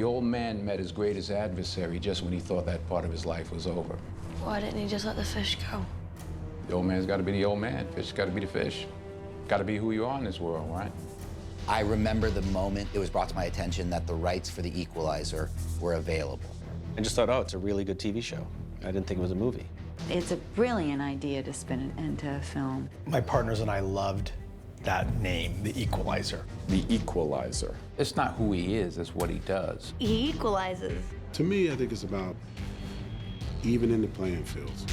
The old man met his greatest adversary just when he thought that part of his life was over. Why didn't he just let the fish go? The old man's got to be the old man. Fish got to be the fish. Got to be who you are in this world, right? I remember the moment it was brought to my attention that the rights for the Equalizer were available. I just thought, oh, it's a really good TV show. I didn't think it was a movie. It's a brilliant idea to spin it into a film. My partners and I loved that name, the Equalizer. The Equalizer. It's not who he is, it's what he does. He equalizes. To me, I think it's about evening the playing fields.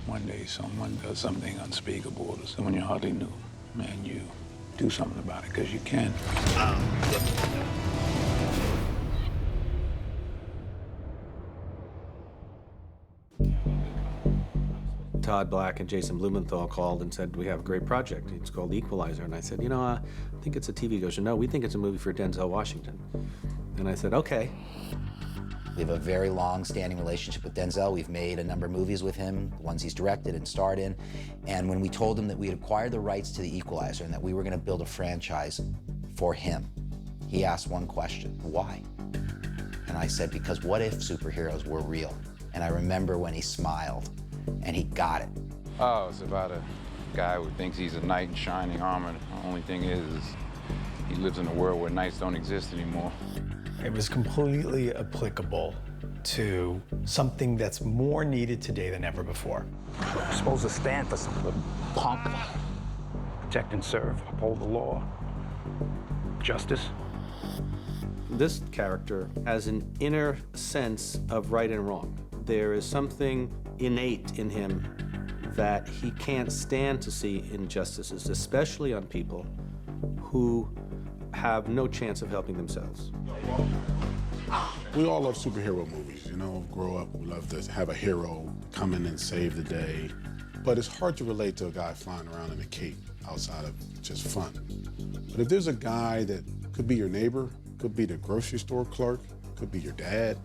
One day someone does something unspeakable to someone you hardly knew. Man, you do something about it, because you can. Todd Black and Jason Blumenthal called and said, we have a great project. It's called Equalizer. And I said, you know, I think it's a TV. He goes, no, we think it's a movie for Denzel Washington. And I said, okay. We have a very long-standing relationship with Denzel. We've made a number of movies with him, ones he's directed and starred in. And when we told him that we had acquired the rights to the Equalizer and that we were going to build a franchise for him, he asked one question: why? And I said, because what if superheroes were real? And I remember when he smiled and he got it. Oh, it's about a guy who thinks he's a knight in shining armor. The only thing is he lives in a world where knights don't exist anymore. It was completely applicable to something that's more needed today than ever before. You're supposed to stand for something, punk. Protect and serve, uphold the law. Justice. This character has an inner sense of right and wrong. There is something innate in him that he can't stand to see injustices, especially on people who have no chance of helping themselves. We all love superhero movies, you know, grow up, we love to have a hero come in and save the day. But it's hard to relate to a guy flying around in a cape outside of just fun. But if there's a guy that could be your neighbor, could be the grocery store clerk, could be your dad,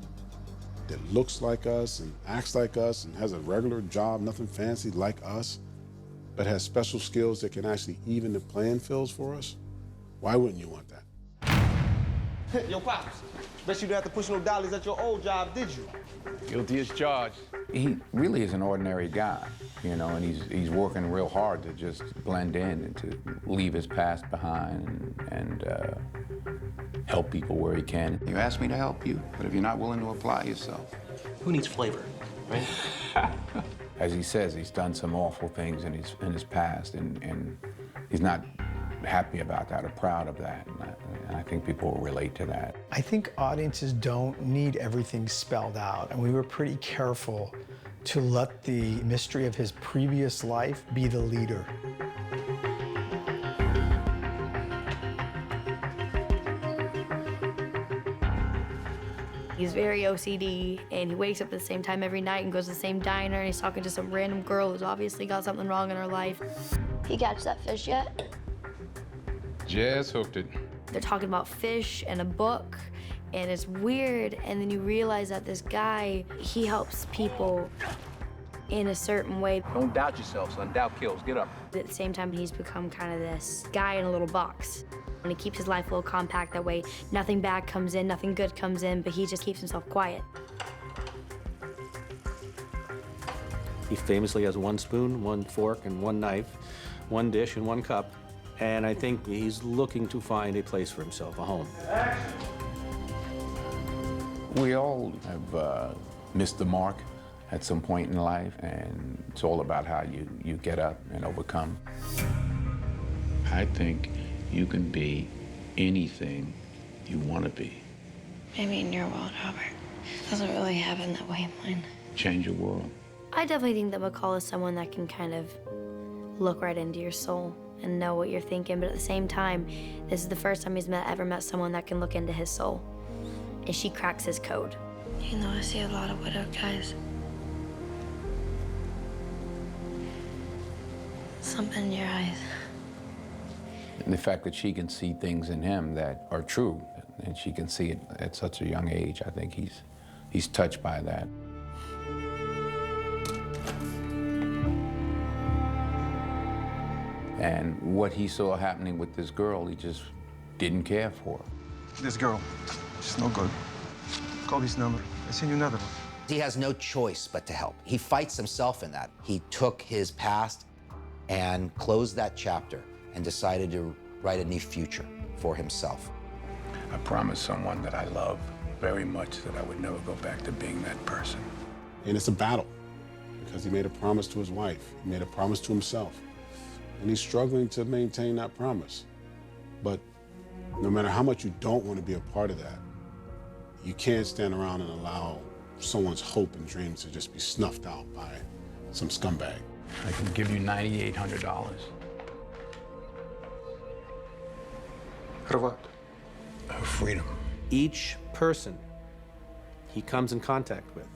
that looks like us and acts like us and has a regular job, nothing fancy like us, but has special skills that can actually even the playing fields for us, why wouldn't you want that? Yo, Pops, bet you didn't have to push no dollies at your old job, did you? Guilty as charged. He really is an ordinary guy, you know, and he's working real hard to just blend in and to leave his past behind and help people where he can. You asked me to help you, but if you're not willing to apply yourself. Who needs flavor, right? As he says, he's done some awful things in his past, and he's not happy about that or proud of that. And I think people will relate to that. I think audiences don't need everything spelled out, and we were pretty careful to let the mystery of his previous life be the leader. He's very OCD, and he wakes up at the same time every night and goes to the same diner, and he's talking to some random girl who's obviously got something wrong in her life. He catch that fish yet? Just hooked it. They're talking about fish and a book, and it's weird, and then you realize that this guy, he helps people in a certain way. Don't doubt yourself, son. Doubt kills. Get up. At the same time, he's become kind of this guy in a little box. And he keeps his life a little compact that way. Nothing bad comes in, nothing good comes in, but he just keeps himself quiet. He famously has one spoon, one fork, and one knife, one dish, and one cup. And I think he's looking to find a place for himself, a home. We all have missed the mark at some point in life, and it's all about how you get up and overcome. I think you can be anything you want to be. Maybe in your world, Robert. It doesn't really happen that way in mine. Change your world. I definitely think that McCall is someone that can kind of look right into your soul and know what you're thinking, but at the same time, this is the first time he's ever met someone that can look into his soul. And she cracks his code. You know, I see a lot of widowed guys. Something in your eyes. And the fact that she can see things in him that are true, and she can see it at such a young age, I think he's touched by that. And what he saw happening with this girl, he just didn't care for. This girl, It's no good. Call this number. I send you another one. He has no choice but to help. He fights himself in that. He took his past and closed that chapter and decided to write a new future for himself. I promised someone that I love very much that I would never go back to being that person. And it's a battle because he made a promise to his wife. He made a promise to himself. And he's struggling to maintain that promise. But no matter how much you don't want to be a part of that, you can't stand around and allow someone's hope and dreams to just be snuffed out by some scumbag. I can give you $9,800. For what? Freedom. Each person he comes in contact with,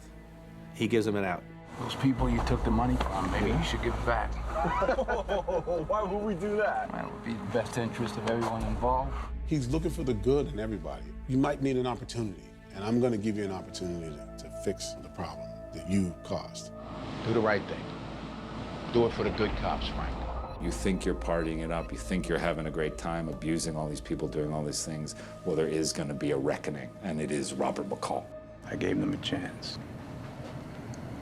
he gives them an out. Those people you took the money from, maybe you should give it back. Why would we do that? That would be the best interest of everyone involved. He's looking for the good in everybody. You might need an opportunity, and I'm going to give you an opportunity to fix the problem that you caused. Do the right thing. Do it for the good cops, Frank. You think you're partying it up, you think you're having a great time, abusing all these people, doing all these things. Well, there is going to be a reckoning, and it is Robert McCall. I gave them a chance.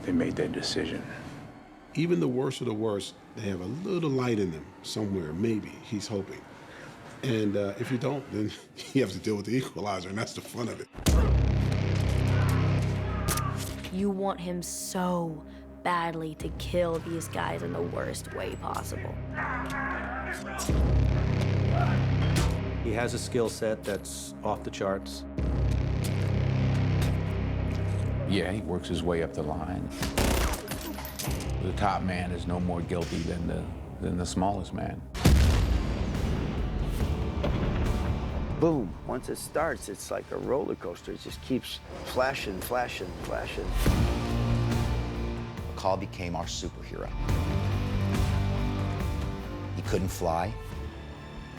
They made their decision. Even the worst of the worst, they have a little light in them somewhere, maybe, he's hoping. And if you don't, then you have to deal with the equalizer, and that's the fun of it. You want him so badly to kill these guys in the worst way possible. He has a skill set that's off the charts. Yeah, he works his way up the line. The top man is no more guilty than the smallest man. Boom. Once it starts, it's like a roller coaster. It just keeps flashing, flashing, flashing. McCall became our superhero. He couldn't fly.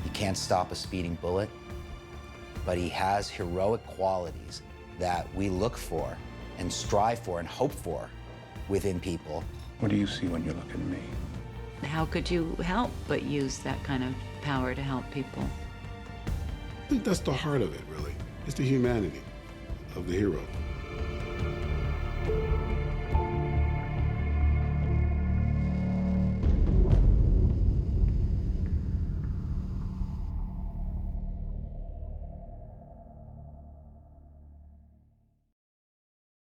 He can't stop a speeding bullet. But he has heroic qualities that we look for and strive for and hope for within people. What do you see when you look at me? How could you help but use that kind of power to help people? I think that's the heart of it, really. It's the humanity of the hero.